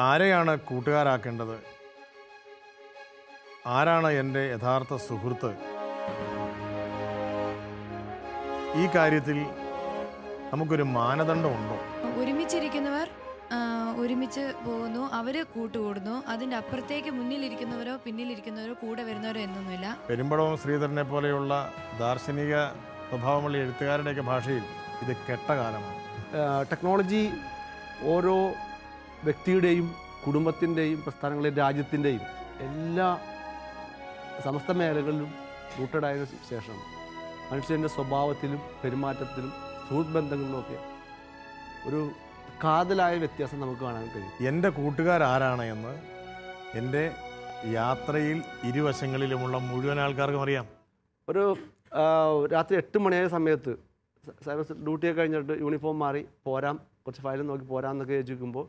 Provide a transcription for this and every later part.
ആരെയാണ് കൂട്ടുകാരാക്കേണ്ടത്? ആരാണ് എൻ്റെ യഥാർത്ഥ സുഹൃത്ത്? ഈ കാര്യത്തിൽ നമുക്കൊരു മാനദണ്ഡമുണ്ടോ? ഒരുമിച്ചിരിക്കുന്നവർ ഒരുമിച്ച് പോകുന്നു, അവര് കൂട്ടുകൂടുന്നു. അതിൻ്റെ അപ്പുറത്തേക്ക് മുന്നിലിരിക്കുന്നവരോ പിന്നിലിരിക്കുന്നവരോ കൂടെ വരുന്നവരോ എന്നൊന്നുമില്ല. പെരുമ്പടവം ശ്രീധരനെ പോലെയുള്ള ദാർശനിക സ്വഭാവമുള്ള എഴുത്തുകാരുടെയൊക്കെ ഭാഷയിൽ ഇത് കെട്ട കാലമാണ്. ടെക്നോളജി ഓരോ വ്യക്തിയുടെയും കുടുംബത്തിൻ്റെയും പ്രസ്ഥാനങ്ങളുടെയും രാജ്യത്തിൻ്റെയും എല്ലാ സമസ്ത മേഖലകളിലും റൂട്ടഡായതിനു ശേഷം മനുഷ്യൻ്റെ സ്വഭാവത്തിലും പെരുമാറ്റത്തിലും സുഹൃത്ത് ബന്ധങ്ങളിലുമൊക്കെ ഒരു കാതലായ വ്യത്യാസം നമുക്ക് കാണാൻ കഴിയും. എൻ്റെ കൂട്ടുകാരാരാണ് എന്ന് എൻ്റെ യാത്രയിൽ ഇരുവശങ്ങളിലുമുള്ള മുഴുവൻ ആൾക്കാർക്കും അറിയാം. ഒരു രാത്രി 8 മണിയായ സമയത്ത് സൈബർ ഡ്യൂട്ടിയൊക്കെ കഴിഞ്ഞിട്ട് യൂണിഫോം മാറി പോരാം, കുറച്ച് ഫയൽ നോക്കി പോരാമെന്നൊക്കെ ചോദിക്കുമ്പോൾ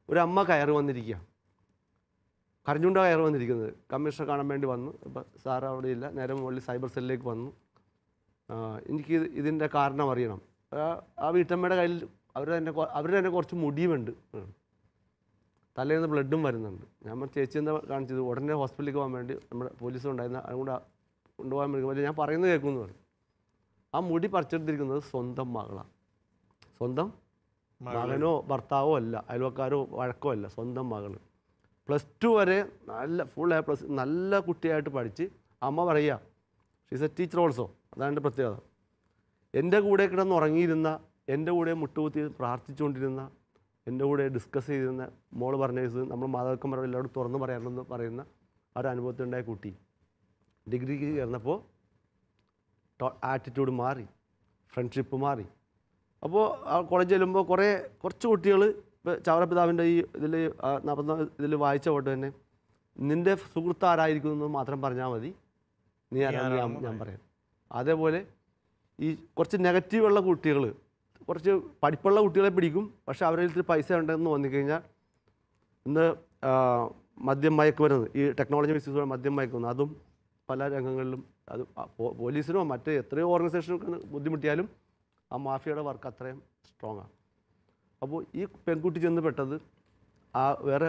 ഒരു അമ്മ കയറി വന്നിരിക്കുക, കരഞ്ഞുകൊണ്ടാണ് കയറി വന്നിരിക്കുന്നത്. കമ്മീഷണർ കാണാൻ വേണ്ടി വന്നു. അപ്പോൾ സാർ അവിടെ ഇല്ല, നേരെ മുകളിൽ സൈബർ സെല്ലിലേക്ക് വന്നു. എനിക്ക് ഇതിൻ്റെ കാരണം അറിയണം. ആ വീട്ടമ്മയുടെ കയ്യിൽ അവർ തന്നെ കുറച്ച് മുടിയുമുണ്ട്, തലയിൽ നിന്ന് ബ്ലഡും വരുന്നുണ്ട്. ഞാൻ ചേച്ചി എന്താ കാണിച്ചത്, ഉടനെ ഹോസ്പിറ്റലിലേക്ക് പോകാൻ വേണ്ടി നമ്മുടെ പോലീസും ഉണ്ടായിരുന്നു, അതുകൊണ്ട് കൊണ്ടുപോകാൻ വേണ്ടി ഞാൻ പറയുന്നത് കേൾക്കുമെന്ന് പറഞ്ഞു. ആ മുടി പറിച്ചെടുത്തിരിക്കുന്നത് സ്വന്തം മകളാണ്. സ്വന്തം മകനോ ഭർത്താവോ അല്ല, അയൽവക്കാരോ വഴക്കോ അല്ല, സ്വന്തം മകൾ. +2 വരെ നല്ല ഫുൾ A+, നല്ല കുട്ടിയായിട്ട് പഠിച്ച് അമ്മ പറയുക ഷീസ് എ ടീച്ചർ ഓൾസോ. അതാണ് എൻ്റെ പ്രത്യേകത. എൻ്റെ കൂടെ കിടന്നുറങ്ങിയിരുന്ന, എൻ്റെ കൂടെ മുട്ടുകുത്തി പ്രാർത്ഥിച്ചുകൊണ്ടിരുന്ന, എൻ്റെ കൂടെ ഡിസ്കസ് ചെയ്തിരുന്ന മോള് പറഞ്ഞ കേസ് നമ്മൾ മാതാപിതാക്കന്മാരോട് എല്ലാവരും തുറന്നു പറയാറുണ്ടെന്ന് പറയുന്ന ആ ഒരു അനുഭവത്തിലുണ്ടായ കുട്ടി ഡിഗ്രിക്ക് ചേർന്നപ്പോൾ ആറ്റിറ്റ്യൂഡ് മാറി, ഫ്രണ്ട്ഷിപ്പ് മാറി. അപ്പോൾ ആ കോളേജ് ചെല്ലുമ്പോൾ കുറച്ച് കുട്ടികൾ ഇപ്പോൾ ചാവറപിതാവിൻ്റെ ഈ ഇതിൽ 44 ഇതിൽ വായിച്ച പോലെ തന്നെ നിൻ്റെ സുഹൃത്ത് ആരായിരിക്കുന്നു മാത്രം പറഞ്ഞാൽ മതി, നീ ആരാണ് ഞാൻ പറയാം. അതേപോലെ ഈ കുറച്ച് നെഗറ്റീവുള്ള കുട്ടികൾ, കുറച്ച് പഠിപ്പുള്ള കുട്ടികളെ പിടിക്കും, പക്ഷേ അവരുടെ ഇത്തിരി പൈസ ഉണ്ടെന്ന് തോന്നിക്കഴിഞ്ഞാൽ ഇന്ന് മദ്യം മയക്കുമരുന്ന്, ഈ ടെക്നോളജി മിസ്യൂസ് മദ്യം മയക്കുമരുന്ന്, അതും പല രംഗങ്ങളിലും അത് പോലീസിനോ മറ്റ് എത്രയോ ഓർഗനൈസേഷനൊക്കെ ബുദ്ധിമുട്ടിയാലും ആ മാഫിയയുടെ വർക്ക് അത്രയും സ്ട്രോങ് ആണ്. അപ്പോൾ ഈ പെൺകുട്ടി ചെന്ന് പെട്ടത് വേറെ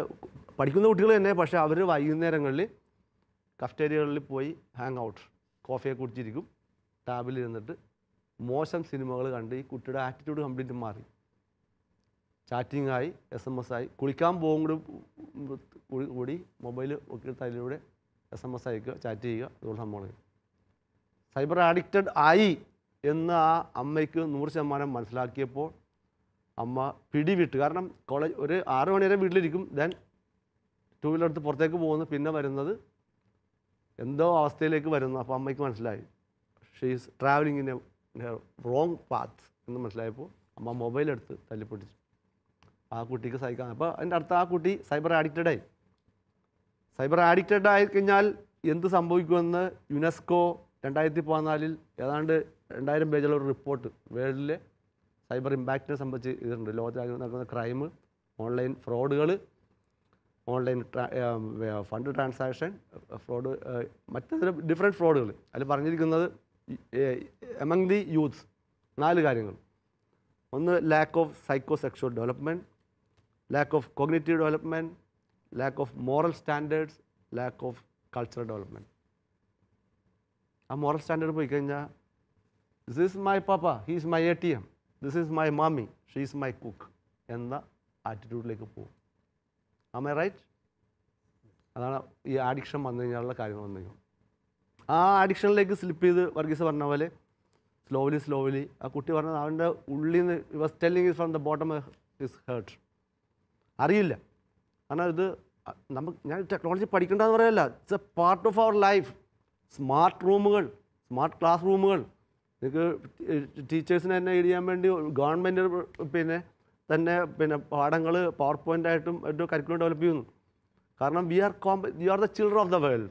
പഠിക്കുന്ന കുട്ടികൾ തന്നെ, പക്ഷേ അവർ വൈകുന്നേരങ്ങളിൽ കഫ്റ്റേരിയകളിൽ പോയി ഹാങ് ഔട്ട്, കോഫിയൊക്കെ കുടിച്ചിരിക്കും, ടാബിൽ ഇരുന്നിട്ട് മോശം സിനിമകൾ കണ്ട് ഈ കുട്ടിയുടെ ആറ്റിറ്റ്യൂഡ് കംപ്ലീറ്റ് മാറി. ചാറ്റിംഗ് ആയി, SMS ആയി, കുളിക്കാൻ പോകും കൂടി മൊബൈൽ ഒക്കെ തലയിലൂടെ SMS അയക്കുക, ചാറ്റ് ചെയ്യുക, ഇതുപോലെ സംഭവങ്ങൾ. സൈബർ അഡിക്റ്റഡ് ആയി എന്ന് ആ അമ്മയ്ക്ക് 100% മനസ്സിലാക്കിയപ്പോൾ അമ്മ പിടിവിട്ട്. കാരണം കോളേജ് ഒരു 6 മണി വരെ വീട്ടിലിരിക്കും, ദെൻ 2 വീലർ എടുത്ത് പുറത്തേക്ക് പോകുന്നു, പിന്നെ വരുന്നത് എന്തോ അവസ്ഥയിലേക്ക് വരുന്നു. അപ്പോൾ അമ്മയ്ക്ക് മനസ്സിലായി she is travelling in A wrong path എന്ന് മനസ്സിലായപ്പോൾ അമ്മ മൊബൈലെടുത്ത് തല്ലിപ്പൊട്ടിച്ചു. ആ കുട്ടിക്ക് സഹിക്കാൻ. അപ്പോൾ അതിൻ്റെ അടുത്ത് ആ കുട്ടി സൈബർ അഡിക്റ്റഡായി. സൈബർ അഡിക്റ്റഡ് ആയി കഴിഞ്ഞാൽ എന്ത് സംഭവിക്കുമെന്ന് യുനെസ്കോ 2014 ഏതാണ്ട് 2000 പേജുള്ള ഒരു റിപ്പോർട്ട് വേൾഡിലെ സൈബർ ഇമ്പാക്റ്റിനെ സംബന്ധിച്ച് ഇതുണ്ട്. ലോകത്തിൽ നടക്കുന്ന ക്രൈം, ഓൺലൈൻ ഫ്രോഡുകൾ, ഓൺലൈൻ ഫണ്ട് ട്രാൻസാക്ഷൻ ഫ്രോഡ്, മറ്റു ഡിഫറെൻറ്റ് ഫ്രോഡുകൾ. അതിൽ പറഞ്ഞിരിക്കുന്നത് എമംഗ് ദി യൂത്ത്സ് 4 കാര്യങ്ങൾ. ഒന്ന്, lack of psycho sexual development, lack of cognitive development, lack of moral standards, lack of cultural development. ആ മോറൽ സ്റ്റാൻഡേർഡ് പോയി കഴിഞ്ഞാൽ this is my papa, he is my ATM, this is my mummy, she is my cook എന്ന ആറ്റിറ്റ്യൂഡിലേക്ക് പോകും. Am I right? അതാണ് ഈ addiction വന്നു കഴിഞ്ഞാലുള്ള കാര്യങ്ങൾ വന്നു കഴിഞ്ഞാൽ. ആ അഡിക്ഷനിലേക്ക് സ്ലിപ്പ് ചെയ്ത് വർഗീസ് പറഞ്ഞ പോലെ സ്ലോലി ആ കുട്ടി പറഞ്ഞത് അവൻ്റെ ഉള്ളിൽ നിന്ന് was telling from the bottom his heart. അറിയില്ല. കാരണം ഇത് ഞാൻ ടെക്നോളജി പഠിക്കേണ്ടതെന്ന് പറയല്ല, it's a part of our life. Smart റൂമുകൾ, സ്മാർട്ട് ക്ലാസ് റൂമുകൾ, നിങ്ങൾക്ക് ടീച്ചേഴ്സിനെ തന്നെ എഴുതി ചെയ്യാൻ വേണ്ടി ഗവൺമെൻറ് പിന്നെ പാഠങ്ങൾ പവർ പോയിൻ്റായിട്ടും ഏറ്റവും കരിക്കുലം ഡെവലപ്പ് ചെയ്യുന്നു. കാരണം you are the children of the world,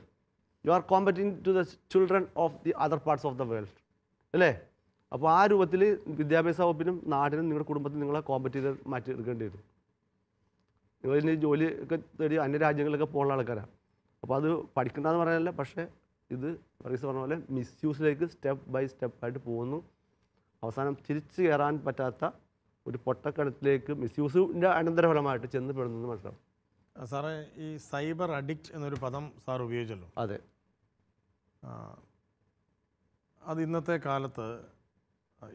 you are competing to the children of the other parts of the world, അല്ലേ? അപ്പോൾ ആ രൂപത്തിൽ വിദ്യാഭ്യാസ വകുപ്പിനും നാടിനും നിങ്ങളുടെ കുടുംബത്തിൽ നിങ്ങളെ കോമ്പറ്റ് ചെയ്ത് മാറ്റി എടുക്കേണ്ടി വരും. നിങ്ങൾ ഇനി ജോലിയൊക്കെ തേടി അന്യരാജ്യങ്ങളിലൊക്കെ പോകുന്ന ആൾക്കാരാണ്. അപ്പോൾ അത് പഠിക്കേണ്ടതെന്ന് പറയാനല്ല, പക്ഷേ ഇത് വർഗീസ് പറഞ്ഞ പോലെ മിസ്യൂസിലേക്ക് സ്റ്റെപ്പ് ബൈ സ്റ്റെപ്പായിട്ട് പോകുന്നു. അവസാനം തിരിച്ചു കയറാൻ പറ്റാത്ത ഒരു പൊട്ടക്കണത്തിലേക്ക് മിസ്യൂസിൻ്റെ അനന്തരഫലമായിട്ട് ചെന്ന് പെടുന്നത് മനസ്സിലാവും. സാറേ ഈ സൈബർ അഡിക്റ്റ് എന്നൊരു പദം സാർ ഉപയോഗിച്ചല്ലോ. അതെ. അത് ഇന്നത്തെ കാലത്ത്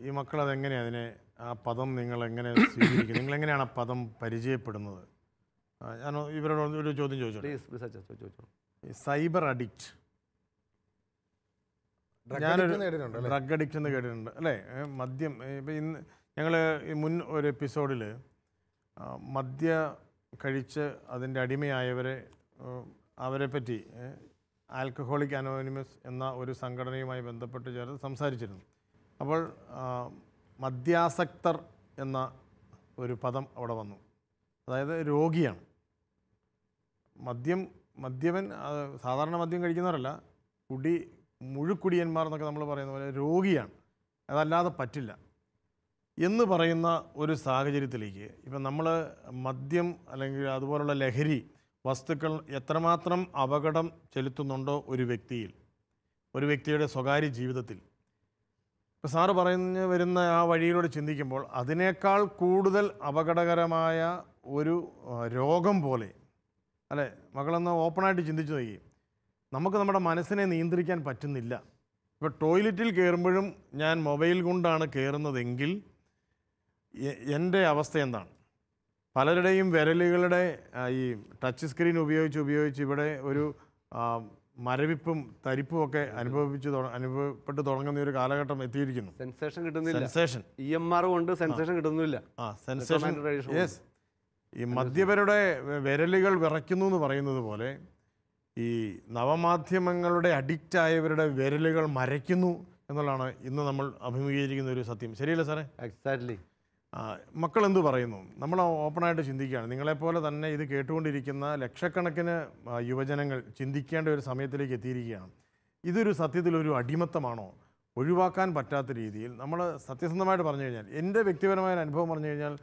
ഈ മക്കൾ അതെങ്ങനെയാണ് അതിനെ ആ പദം നിങ്ങൾ എങ്ങനെ സ്വീകരിക്കും? നിങ്ങളെങ്ങനെയാണ് ആ പദം പരിചയപ്പെടുന്നത്? ഞാൻ ഇവരോട് ഒരു ചോദ്യം ചോദിച്ചോട്ടെ. ഈ സൈബർ അഡിക്റ്റ്, ഞാനൊരു ഡ്രഗ് അഡിക്റ്റ് എന്ന് കേട്ടിട്ടുണ്ട് അല്ലേ? മദ്യം. ഇപ്പം ഇന്ന് ഞങ്ങൾ മുൻ ഒരു എപ്പിസോഡിൽ മദ്യ കഴിച്ച് അതിൻ്റെ അവരെ പറ്റി ആൽക്കഹോളിക് അനോണിമസ് എന്ന ഒരു സംഘടനയുമായി ബന്ധപ്പെട്ട് ചേർന്ന് സംസാരിച്ചിരുന്നു. അപ്പോൾ മദ്യാസക്തർ എന്ന ഒരു പദം അവിടെ വന്നു. അതായത് രോഗിയാണ്. മദ്യപൻ സാധാരണ മദ്യം കഴിക്കുന്നവരല്ല, മുഴുക്കുടിയന്മാർ എന്നൊക്കെ നമ്മൾ പറയുന്ന പോലെ രോഗിയാണ്, അതല്ലാതെ പറ്റില്ല എന്ന് പറയുന്ന ഒരു സാഹചര്യത്തിലേക്ക് ഇപ്പം നമ്മൾ മദ്യം അല്ലെങ്കിൽ അതുപോലുള്ള ലഹരി വസ്തുക്കൾ എത്രമാത്രം അപകടം ചെലുത്തുന്നുണ്ടോ ഒരു വ്യക്തിയുടെ സ്വകാര്യ ജീവിതത്തിൽ, ഇപ്പോൾ സാറ് പറഞ്ഞു വരുന്ന ആ വഴിയിലൂടെ ചിന്തിക്കുമ്പോൾ അതിനേക്കാൾ കൂടുതൽ അപകടകരമായ ഒരു രോഗം പോലെ അല്ലേ? മകളൊന്ന് ഓപ്പണായിട്ട് ചിന്തിച്ചു നോക്കി. നമുക്ക് നമ്മുടെ മനസ്സിനെ നിയന്ത്രിക്കാൻ പറ്റുന്നില്ല. ഇപ്പോൾ ടോയ്ലറ്റിൽ കയറുമ്പോഴും ഞാൻ മൊബൈൽ കൊണ്ടാണ് കയറുന്നതെങ്കിൽ എൻ്റെ അവസ്ഥ എന്താണ്? പലരുടെയും വിരലുകളുടെ ഈ ടച്ച് സ്ക്രീൻ ഉപയോഗിച്ച് ഇവിടെ ഒരു മരവിപ്പും തരിപ്പും ഒക്കെ അനുഭവപ്പെട്ട് തുടങ്ങുന്ന ഒരു കാലഘട്ടം എത്തിയിരിക്കുന്നു. സെൻസേഷൻ കിട്ടുന്നില്ല. സെൻസേഷൻ EMR കൊണ്ട് സെൻസേഷൻ കിട്ടുന്നില്ല. സെൻസേഷൻ. യെസ്. ഈ മദ്യപരുടെ വിരലുകൾ വിറയ്ക്കുന്നു എന്ന് പറയുന്നത് പോലെ ഈ നവമാധ്യമങ്ങളുടെ അഡിക്റ്റായവരുടെ വിരലുകൾ മരയ്ക്കുന്നു എന്നുള്ളതാണ് ഇന്ന് നമ്മൾ അഭിമുഖീകരിക്കുന്ന ഒരു സത്യം. ശരിയല്ലേ സാറേ? എക്സാക്ട്ലി. മക്കൾ എന്തു പറയുന്നു? നമ്മൾ ഓപ്പണായിട്ട് ചിന്തിക്കുകയാണ്. നിങ്ങളെപ്പോലെ തന്നെ ഇത് കേട്ടുകൊണ്ടിരിക്കുന്ന ലക്ഷക്കണക്കിന് യുവജനങ്ങൾ ചിന്തിക്കേണ്ട ഒരു സമയത്തിലേക്ക് എത്തിയിരിക്കുകയാണ്. ഇതൊരു സത്യത്തിലൊരു അടിമത്തമാണോ? ഒഴിവാക്കാൻ പറ്റാത്ത രീതിയിൽ നമ്മൾ സത്യസന്ധമായിട്ട് പറഞ്ഞു കഴിഞ്ഞാൽ, എൻ്റെ വ്യക്തിപരമായ അനുഭവം പറഞ്ഞു കഴിഞ്ഞാൽ,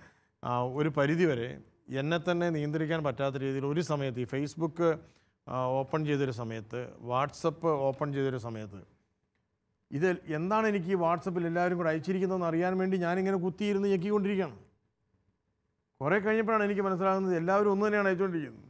ഒരു പരിധിവരെ എന്നെ തന്നെ നിയന്ത്രിക്കാൻ പറ്റാത്ത രീതിയിൽ ഒരു സമയത്ത് ഈ ഫേസ്ബുക്ക് ഓപ്പൺ ചെയ്തൊരു സമയത്ത്, വാട്സപ്പ് ഓപ്പൺ ചെയ്തൊരു സമയത്ത്, ഇത് എന്താണ് എനിക്ക് ഈ വാട്സപ്പിൽ എല്ലാവരും കൂടെ അയച്ചിരിക്കുന്നതെന്ന് അറിയാൻ വേണ്ടി ഞാനിങ്ങനെ കുത്തിയിരുന്ന് ഞെക്കിക്കൊണ്ടിരിക്കുകയാണ്. കുറേ കഴിഞ്ഞപ്പോഴാണ് എനിക്ക് മനസ്സിലാകുന്നത് എല്ലാവരും ഒന്ന് തന്നെയാണ് അയച്ചുകൊണ്ടിരിക്കുന്നത്.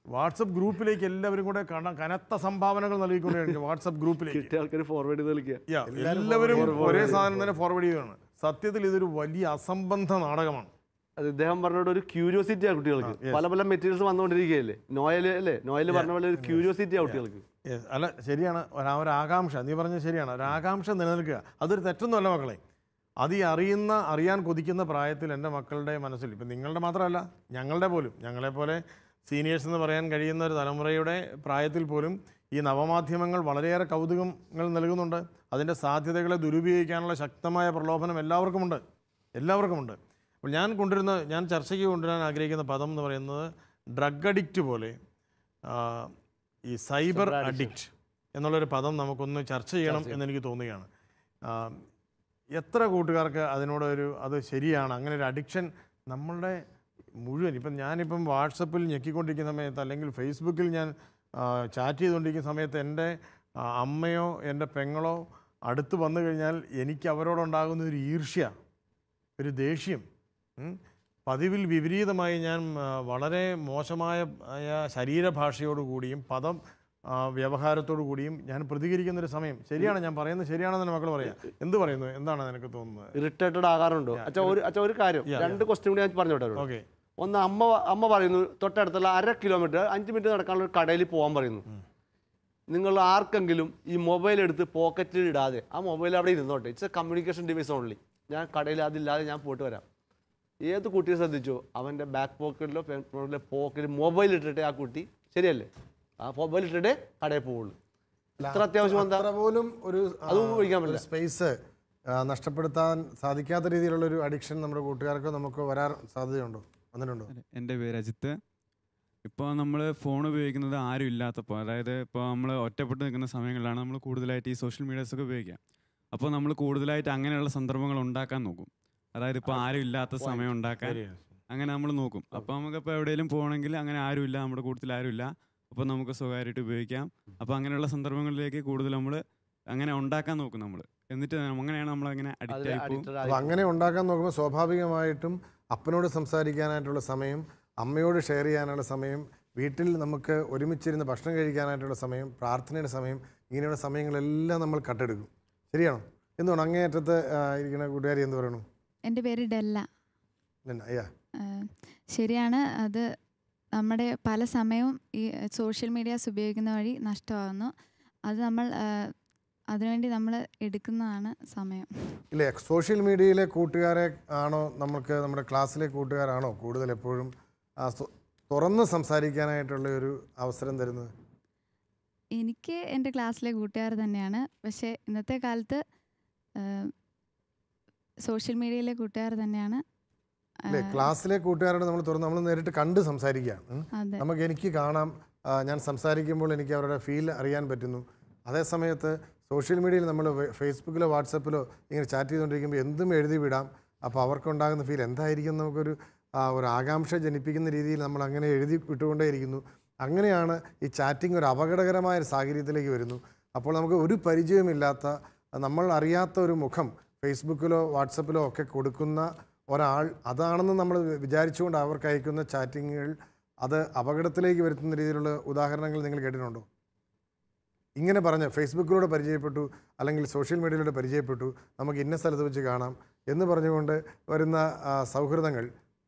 വാട്സപ്പ് ഗ്രൂപ്പിലേക്ക് എല്ലാവരും കൂടെ കനത്ത സംഭാവനകൾ നൽകിക്കൊണ്ടിരിക്കുന്നു. വാട്സപ്പ് ഗ്രൂപ്പിലേക്ക് ആൾക്കാർ ഫോർവേഡ് ചെയ്ത് എല്ലാവരും ഒരേ സാധനം തന്നെ ഫോർവേഡ് ചെയ്യുകയാണ്. സത്യത്തിൽ ഇതൊരു വലിയ അസംബന്ധ നാടകമാണ്. അത് ഇദ്ദേഹം പറഞ്ഞ ഒരു ക്യൂരിയോസിറ്റി ആ കുട്ടികൾക്ക്. പല പല മെറ്റീരിയൽസ് വന്നുകൊണ്ടിരിക്കുകയല്ലേ. നോയൽ പറഞ്ഞ പോലെ ഒരു ക്യൂരിയോസിറ്റി ആ കുട്ടികൾക്ക്. അല്ല, ശരിയാണ്. ഒരാകാംക്ഷ, നീ പറഞ്ഞത് ശരിയാണ്. ഒരാകാംക്ഷ നിലനിൽക്കുക, അതൊരു തെറ്റൊന്നുമല്ല മക്കളെ. അത് അറിയാൻ കൊതിക്കുന്ന പ്രായത്തിൽ എൻ്റെ മക്കളുടെ മനസ്സിൽ, ഇപ്പം നിങ്ങളുടെ മാത്രമല്ല ഞങ്ങളുടെ പോലും, ഞങ്ങളെപ്പോലെ സീനിയേഴ്സ് എന്ന് പറയാൻ കഴിയുന്ന ഒരു തലമുറയുടെ പ്രായത്തിൽ പോലും ഈ നവമാധ്യമങ്ങൾ വളരെയേറെ കൗതുകങ്ങൾ നൽകുന്നുണ്ട്. അതിൻ്റെ സാധ്യതകളെ ദുരുപയോഗിക്കാനുള്ള ശക്തമായ പ്രലോഭനം എല്ലാവർക്കുമുണ്ട്. അപ്പോൾ ഞാൻ ചർച്ചയ്ക്ക് കൊണ്ടുവരാൻ ആഗ്രഹിക്കുന്ന പദം എന്ന് പറയുന്നത് ഡ്രഗ് അഡിക്റ്റ് പോലെ ഈ സൈബർ അഡിക്റ്റ് എന്നുള്ളൊരു പദം നമുക്കൊന്ന് ചർച്ച ചെയ്യണം എന്നെനിക്ക് തോന്നുകയാണ്. എത്ര കൂട്ടുകാർക്ക് അത് ശരിയാണ്? അങ്ങനെ ഒരു അഡിക്ഷൻ നമ്മളുടെ മുഴുവൻ, ഞാനിപ്പം വാട്സപ്പിൽ ഞെക്കിക്കൊണ്ടിരിക്കുന്ന സമയത്ത്, അല്ലെങ്കിൽ ഫേസ്ബുക്കിൽ ഞാൻ ചാറ്റ് ചെയ്തുകൊണ്ടിരിക്കുന്ന സമയത്ത് എൻ്റെ അമ്മയോ എൻ്റെ പെങ്ങളോ അടുത്ത് വന്നു കഴിഞ്ഞാൽ എനിക്ക് അവരോടുണ്ടാകുന്ന ഒരു ഈർഷ്യ, ഒരു ദേഷ്യം, പതിവിൽ വിപരീതമായി ഞാൻ വളരെ മോശമായ ശരീരഭാഷയോടുകൂടിയും വ്യവഹാരത്തോടു കൂടിയും ഞാൻ പ്രതികരിക്കുന്നൊരു സമയം. ശരിയാണ്, ഞാൻ പറയുന്നത് ശരിയാണെന്ന് മക്കൾ പറയാം. എന്ത് പറയുന്നു? എന്താണ് നിനക്ക് തോന്നുന്നത്? ഇറിറ്റേറ്റഡ് ആകാറുണ്ടോ? ഒരു കാര്യം, 2 ക്വസ്റ്റ്യൻ കൂടി ഞാൻ പറഞ്ഞോട്ടെ. ഓക്കെ. ഒന്ന്, അമ്മ പറയുന്നു തൊട്ടടുത്തുള്ള 1/2 കിലോമീറ്റർ 5 മിനിറ്റ് നടക്കാനുള്ള ഒരു കടയിൽ പോകാൻ പറയുന്നു. നിങ്ങൾ ആർക്കെങ്കിലും ഈ മൊബൈൽ എടുത്ത് പോക്കറ്റിൽ ഇടാതെ ആ മൊബൈൽ അവിടെ ഇരുന്നോട്ടെ, it's A communication device only, ഞാൻ കടയിൽ അതില്ലാതെ ഞാൻ പോയിട്ട് വരാം. ഏത് കുട്ടിയെ ശ്രദ്ധിച്ചോ, അവൻ്റെ ബാക്ക് പോക്കറ്റിലോ പോക്കറ്റിൽ മൊബൈൽ ഇട്ടിട്ടേ ആ കുട്ടി, ശരിയല്ലേ, ആ മൊബൈൽ ഇട്ടിട്ടേ കടയിൽ പോവുള്ളൂ. ഇത്ര അത്യാവശ്യം പോലും അതും ഉപയോഗിക്കാൻ പറ്റില്ല. സ്പേസ് നഷ്ടപ്പെടുത്താൻ സാധിക്കാത്ത രീതിയിലുള്ള ഒരു അഡിക്ഷൻ നമ്മുടെ കൂട്ടുകാർക്ക് നമുക്ക് വരാൻ സാധ്യതയുണ്ടോ? വന്നിട്ടുണ്ടോ? എൻ്റെ പേര് അജിത്ത്. ഇപ്പോൾ നമ്മൾ ഫോൺ ഉപയോഗിക്കുന്നത് ആരും ഇല്ലാത്തപ്പോൾ, അതായത് ഇപ്പോൾ നമ്മൾ ഒറ്റപ്പെട്ട് നിൽക്കുന്ന സമയങ്ങളിലാണ് നമ്മൾ കൂടുതലായിട്ട് ഈ സോഷ്യൽ മീഡിയാസൊക്കെ ഉപയോഗിക്കുക. അപ്പോൾ നമ്മൾ കൂടുതലായിട്ട് അങ്ങനെയുള്ള സന്ദർഭങ്ങൾ ഉണ്ടാക്കാൻ നോക്കും. അതായത് ഇപ്പോൾ ആരും ഇല്ലാത്ത സമയം ഉണ്ടാക്കാൻ അങ്ങനെ നമ്മൾ നോക്കും. അപ്പോൾ നമുക്കിപ്പോൾ എവിടെയെങ്കിലും പോകണമെങ്കിൽ അങ്ങനെ ആരുമില്ല, നമ്മുടെ കൂട്ടത്തിൽ ആരുമില്ല, അപ്പോൾ നമുക്ക് സ്വകാര്യമായിട്ട് ഉപയോഗിക്കാം. അപ്പോൾ അങ്ങനെയുള്ള സന്ദർഭങ്ങളിലേക്ക് കൂടുതൽ നമ്മൾ അങ്ങനെ ഉണ്ടാക്കാൻ നോക്കും നമ്മൾ. എന്നിട്ട് അങ്ങനെയാണ് നമ്മളങ്ങനെ അഡിക്റ്റ് ആയി പോകും. അപ്പോൾ അങ്ങനെ ഉണ്ടാക്കാൻ നോക്കുമ്പോൾ സ്വാഭാവികമായിട്ടും അപ്പനോട് സംസാരിക്കാനായിട്ടുള്ള സമയം, അമ്മയോട് ഷെയർ ചെയ്യാനുള്ള സമയം, വീട്ടിൽ നമുക്ക് ഒരുമിച്ചിരുന്ന് ഭക്ഷണം കഴിക്കാനായിട്ടുള്ള സമയം, പ്രാർത്ഥനയുടെ സമയം, ഇങ്ങനെയുള്ള സമയങ്ങളെല്ലാം നമ്മൾ കട്ടെടുക്കും. ശരിയാണോ? എന്തുകൊണ്ട് അങ്ങേയറ്റത്ത് ഇരിക്കുന്ന കൂട്ടുകാരി എന്ത് പറയണു? എൻ്റെ പേര് ഡെല്ല. അയ്യാ, ശരിയാണ്. അത് നമ്മുടെ പല സമയവും ഈ സോഷ്യൽ മീഡിയാസ് ഉപയോഗിക്കുന്ന വഴി നഷ്ടമാകുന്നു. അത് നമ്മൾ അതിനുവേണ്ടി നമ്മൾ എടുക്കുന്നതാണ് സമയം. ഇല്ലേ, സോഷ്യൽ മീഡിയയിലെ കൂട്ടുകാരെ ആണോ നമുക്ക് നമ്മുടെ ക്ലാസ്സിലെ കൂട്ടുകാരാണോ കൂടുതൽ എപ്പോഴും തുറന്ന് സംസാരിക്കാനായിട്ടുള്ള ഒരു അവസരം തരുന്നത്? എനിക്ക് എൻ്റെ ക്ലാസ്സിലെ കൂട്ടുകാർ തന്നെയാണ്. പക്ഷേ ഇന്നത്തെ കാലത്ത് സോഷ്യൽ മീഡിയയിലെ കൂട്ടുകാർ തന്നെയാണ്. അല്ലേ, ക്ലാസ്സിലെ കൂട്ടുകാരോട് നമ്മൾ നേരിട്ട് കണ്ട് സംസാരിക്കുകയാണ്. അതെ, എനിക്ക് കാണാം, ഞാൻ സംസാരിക്കുമ്പോൾ എനിക്ക് അവരുടെ ഫീൽ അറിയാൻ പറ്റുന്നു. അതേ സമയത്ത് സോഷ്യൽ മീഡിയയിൽ നമ്മൾ ഫേസ്ബുക്കിലോ വാട്സപ്പിലോ ഇങ്ങനെ ചാറ്റ് ചെയ്തുകൊണ്ടിരിക്കുമ്പോൾ എന്തും എഴുതി വിടാം. അപ്പോൾ അവർക്കുണ്ടാകുന്ന ഫീൽ എന്തായിരിക്കും, നമുക്കൊരു ഒരു ആകാംക്ഷ ജനിപ്പിക്കുന്ന രീതിയിൽ നമ്മൾ അങ്ങനെ എഴുതി വിട്ടുകൊണ്ടേയിരിക്കുന്നു. അങ്ങനെയാണ് ഈ ചാറ്റിംഗ് ഒരു അപകടകരമായ ഒരു സാഹചര്യത്തിലേക്ക് വരുന്നു. അപ്പോൾ നമുക്ക് ഒരു പരിചയമില്ലാത്ത, നമ്മൾ അറിയാത്ത ഒരു മുഖം ഫേസ്ബുക്കിലോ വാട്സപ്പിലോ ഒക്കെ കൊടുക്കുന്ന ഒരാൾ അതാണെന്ന് നമ്മൾ വിചാരിച്ചുകൊണ്ട് അവർക്ക് അയക്കുന്ന ചാറ്റിങ്ങുകൾ അത് അപകടത്തിലേക്ക് വരുത്തുന്ന രീതിയിലുള്ള ഉദാഹരണങ്ങൾ നിങ്ങൾ കേട്ടിട്ടുണ്ടോ? ഇങ്ങനെ പറഞ്ഞ് ഫേസ്ബുക്കിലൂടെ പരിചയപ്പെട്ടു, അല്ലെങ്കിൽ സോഷ്യൽ മീഡിയയിലൂടെ പരിചയപ്പെട്ടു, നമുക്ക് ഇന്ന സ്ഥലത്ത് വെച്ച് കാണാം എന്ന് പറഞ്ഞുകൊണ്ട് വരുന്ന സൗഹൃദങ്ങൾ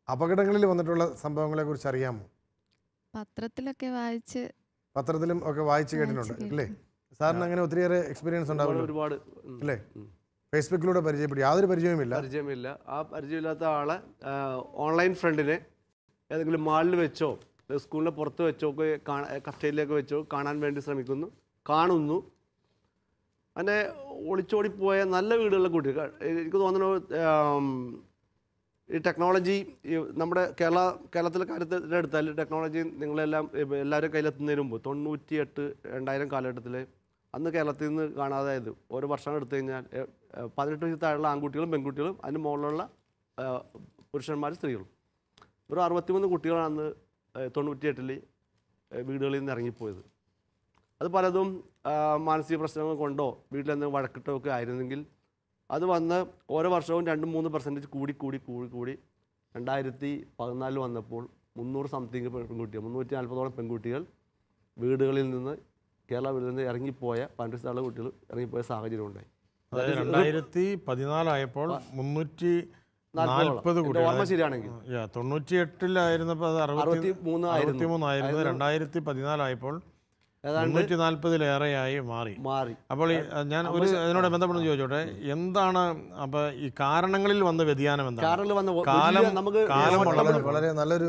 അപകടങ്ങളിൽ വന്നിട്ടുള്ള സംഭവങ്ങളെക്കുറിച്ച് അറിയാമോ? പത്രത്തിലും ഒക്കെ വായിച്ച് കേട്ടിട്ടുണ്ട് അല്ലേ? സാറിന് അങ്ങനെ ഒത്തിരിയേറെ എക്സ്പീരിയൻസ് ഉണ്ടാവില്ല ഒരുപാട് അല്ലേ? ഫേസ്ബുക്കിലൂടെ പരിചയപ്പെട്ടു, യാതൊരു പരിചയമില്ല. ആ പരിചയമില്ലാത്ത ആളെ ഓൺലൈൻ ഫ്രണ്ടിനെ ഏതെങ്കിലും മാളിൽ വെച്ചോ സ്കൂളിൻ്റെ പുറത്ത് വെച്ചോ ഒക്കെ കഫ്റ്റേരിയയിലേക്ക് വെച്ചോ കാണാൻ വേണ്ടി ശ്രമിക്കുന്നു, കാണുന്നു. അങ്ങനെ ഒളിച്ചോടിപ്പോയ നല്ല വീടുകളിലെ കുട്ടികൾ, എനിക്ക് തോന്നുന്നു ഈ ടെക്നോളജി നമ്മുടെ കേരളത്തിലെ കാര്യത്തിൽ എടുത്താൽ ടെക്നോളജി എല്ലാവരും കയ്യിലെത്തുന്നതിന് മുമ്പ് 98-2000 കാലഘട്ടത്തിൽ അന്ന് കേരളത്തിൽ നിന്ന് കാണാതായത് ഓരോ വർഷം എടുത്തു കഴിഞ്ഞാൽ 18 വയസ്സിൽ താഴെയുള്ള ആൺകുട്ടികളും പെൺകുട്ടികളും അതിന് മുകളിലുള്ള പുരുഷന്മാരും സ്ത്രീകളും ഒരു 63 കുട്ടികളാണ് അന്ന് 98 വീടുകളിൽ നിന്ന് ഇറങ്ങിപ്പോയത്. അത് പലതും മാനസിക പ്രശ്നങ്ങൾ കൊണ്ടോ വീട്ടിലെന്തെങ്കിലും വഴക്കിട്ടോ ഒക്കെ ആയിരുന്നെങ്കിൽ അത് വന്ന് ഓരോ വർഷവും 2-3% കൂടി 2014 വന്നപ്പോൾ 300 സംതിങ് പെൺകുട്ടികൾ, 340ഓളം പെൺകുട്ടികൾ വീടുകളിൽ നിന്ന് കേരള വീട്ടിൽ നിന്ന് ഇറങ്ങിപ്പോയ 18 വയസ്സുള്ള കുട്ടികൾ ഇറങ്ങിപ്പോയ സാഹചര്യം ഉണ്ടായി. 2014 ആയപ്പോൾ 340 കുട്ടികൾ, ഓർമ്മ ശരിയാണെങ്കിൽ 98-ലായിരുന്നപ്പോൾ അത് 63 ആയിരുന്നു. 2014 ആയപ്പോൾ 340-ലേറെയായി മാറി. അപ്പോൾ ഞാൻ ഒരു അതിനോട് ബന്ധപ്പെട്ട് ചോദിച്ചോട്ടെ, എന്താണ് അപ്പൊ ഈ കാരണങ്ങളിൽ വന്ന വ്യതിയാനം എന്താണ്? വളരെ നല്ലൊരു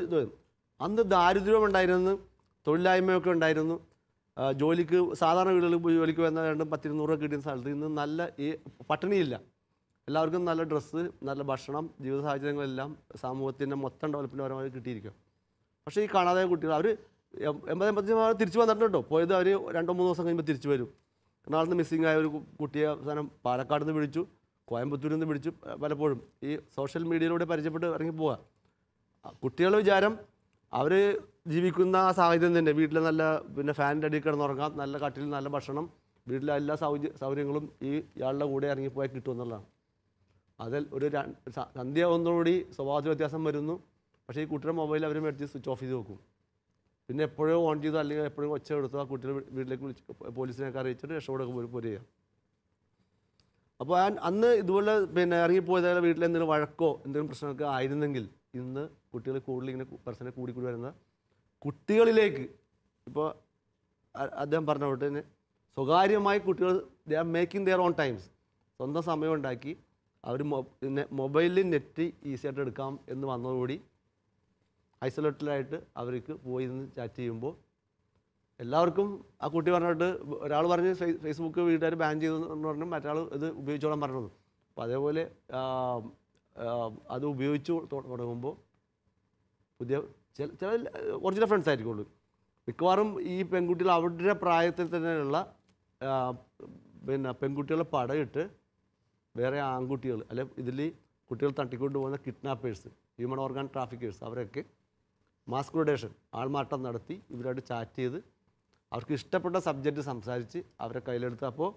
ഇത്. അന്ന് ദാരിദ്ര്യം ഉണ്ടായിരുന്നു, തൊഴിലില്ലായ്മയൊക്കെ ഉണ്ടായിരുന്നു. ജോലിക്ക് സാധാരണ വീടുകളിൽ ജോലിക്ക് വന്ന 200-200 കിട്ടുന്ന സ്ഥലത്ത് ഇന്ന് നല്ല ഈ പട്ടിണിയില്ല. എല്ലാവർക്കും നല്ല ഡ്രസ്സ്, നല്ല ഭക്ഷണം, ജീവിത സാഹചര്യങ്ങളെല്ലാം സമൂഹത്തിൻ്റെ മൊത്തം ഡെവലപ്മെൻറ്റ് പരമായി കിട്ടിയിരിക്കും. പക്ഷേ ഈ കാണാതായ കുട്ടികൾ അവർ 80-85 തിരിച്ചു വന്നിട്ടുണ്ട് കേട്ടോ. പോയത് അവർ 2-3 ദിവസം കഴിയുമ്പോൾ തിരിച്ചു വരും. എറണാകുളത്ത് മിസ്സിംഗ് ആയ ഒരു കുട്ടിയെ അവസാനം പാലക്കാട് നിന്ന് വിളിച്ചു, കോയമ്പത്തൂരിൽ നിന്ന് വിളിച്ചു. പലപ്പോഴും ഈ സോഷ്യൽ മീഡിയയിലൂടെ പരിചയപ്പെട്ട് ഇറങ്ങി പോവുക. കുട്ടികളുടെ വിചാരം അവർ ജീവിക്കുന്ന ആ സാഹചര്യം തന്നെ, വീട്ടിൽ നല്ല ഫാനിൻ്റെ അടിയിൽ കിടന്നുറങ്ങാം, നല്ല കട്ടിൽ, നല്ല ഭക്ഷണം, വീട്ടിലെ എല്ലാ സൗകര്യങ്ങളും ഇയാളുടെ കൂടെ ഇറങ്ങിപ്പോയാൽ കിട്ടുമെന്നുള്ളതാണ്. അതിൽ ഒരു സന്ധ്യ ഒന്നുകൂടി സ്വഭാവ വ്യത്യാസം വരുന്നു. പക്ഷേ ഈ കുട്ടിയുടെ മൊബൈൽ അവർ മേടിച്ച് സ്വിച്ച് ഓഫ് ചെയ്ത് വെക്കും. പിന്നെ എപ്പോഴും ഓൺ ചെയ്തു, അല്ലെങ്കിൽ എപ്പോഴും ഒച്ച എടുത്തു ആ കുട്ടിയുടെ വീട്ടിലേക്ക് വിളിച്ച് പോലീസിനെയൊക്കെ അറിയിച്ചിട്ട് രക്ഷപ്പെടുക പോരുക. അപ്പോൾ അന്ന് ഇതുപോലെ ഇറങ്ങിപ്പോയത് വീട്ടിൽ എന്തെങ്കിലും വഴക്കോ എന്തെങ്കിലും പ്രശ്നമൊക്കെ ആയിരുന്നെങ്കിൽ ഇന്ന് കുട്ടികൾ കൂടുതൽ ഇങ്ങനെ പെർസനെ കൂടി വരുന്ന കുട്ടികളിലേക്ക്, ഇപ്പോൾ അദ്ദേഹം പറഞ്ഞ പോലെ തന്നെ സ്വകാര്യമായി കുട്ടികൾ they are making their own times, സ്വന്തം സമയം ഉണ്ടാക്കി അവർ മൊബൈലിൽ നെറ്റ് ഈസിയായിട്ട് എടുക്കാം എന്ന് വന്നതോടുകൂടി ഐസൊലേറ്റഡായിട്ട് അവർക്ക് പോയി നിന്ന് ചാറ്റ് ചെയ്യുമ്പോൾ എല്ലാവർക്കും ആ കുട്ടി പറഞ്ഞിട്ട് ഒരാൾ പറഞ്ഞ് ഫേസ്ബുക്ക് വീട്ടുകാർ ബാൻ ചെയ്തു എന്ന് പറഞ്ഞു, മറ്റൊരാൾ ഇത് ഉപയോഗിച്ചോളാൻ പറഞ്ഞത്. അപ്പോൾ അതേപോലെ അത് ഉപയോഗിച്ചു തുടങ്ങുമ്പോൾ പുതിയ ചില ഒറിജിനൽ ഫ്രണ്ട്സ് ആയിരിക്കുള്ളൂ. മിക്കവാറും ഈ പെൺകുട്ടികൾ അവരുടെ പ്രായത്തിൽ തന്നെയുള്ള പെൺകുട്ടികളെ പടയിട്ട് വേറെ ആൺകുട്ടികൾ അല്ലെ ഇതിൽ കുട്ടികൾ തട്ടിക്കൊണ്ട് പോകുന്ന കിഡ്നാപ്പേഴ്സ്, ഹ്യൂമൻ ഓർഗാൻ ട്രാഫിക്കേഴ്സ്, അവരൊക്കെ മാസ്കുലേഷൻ ആൾമാട്ടം നടത്തി ഇവരായിട്ട് ചാറ്റ് ചെയ്ത് അവർക്ക് ഇഷ്ടപ്പെട്ട സബ്ജക്റ്റ് സംസാരിച്ച് അവരെ കയ്യിലെടുത്ത്, അപ്പോൾ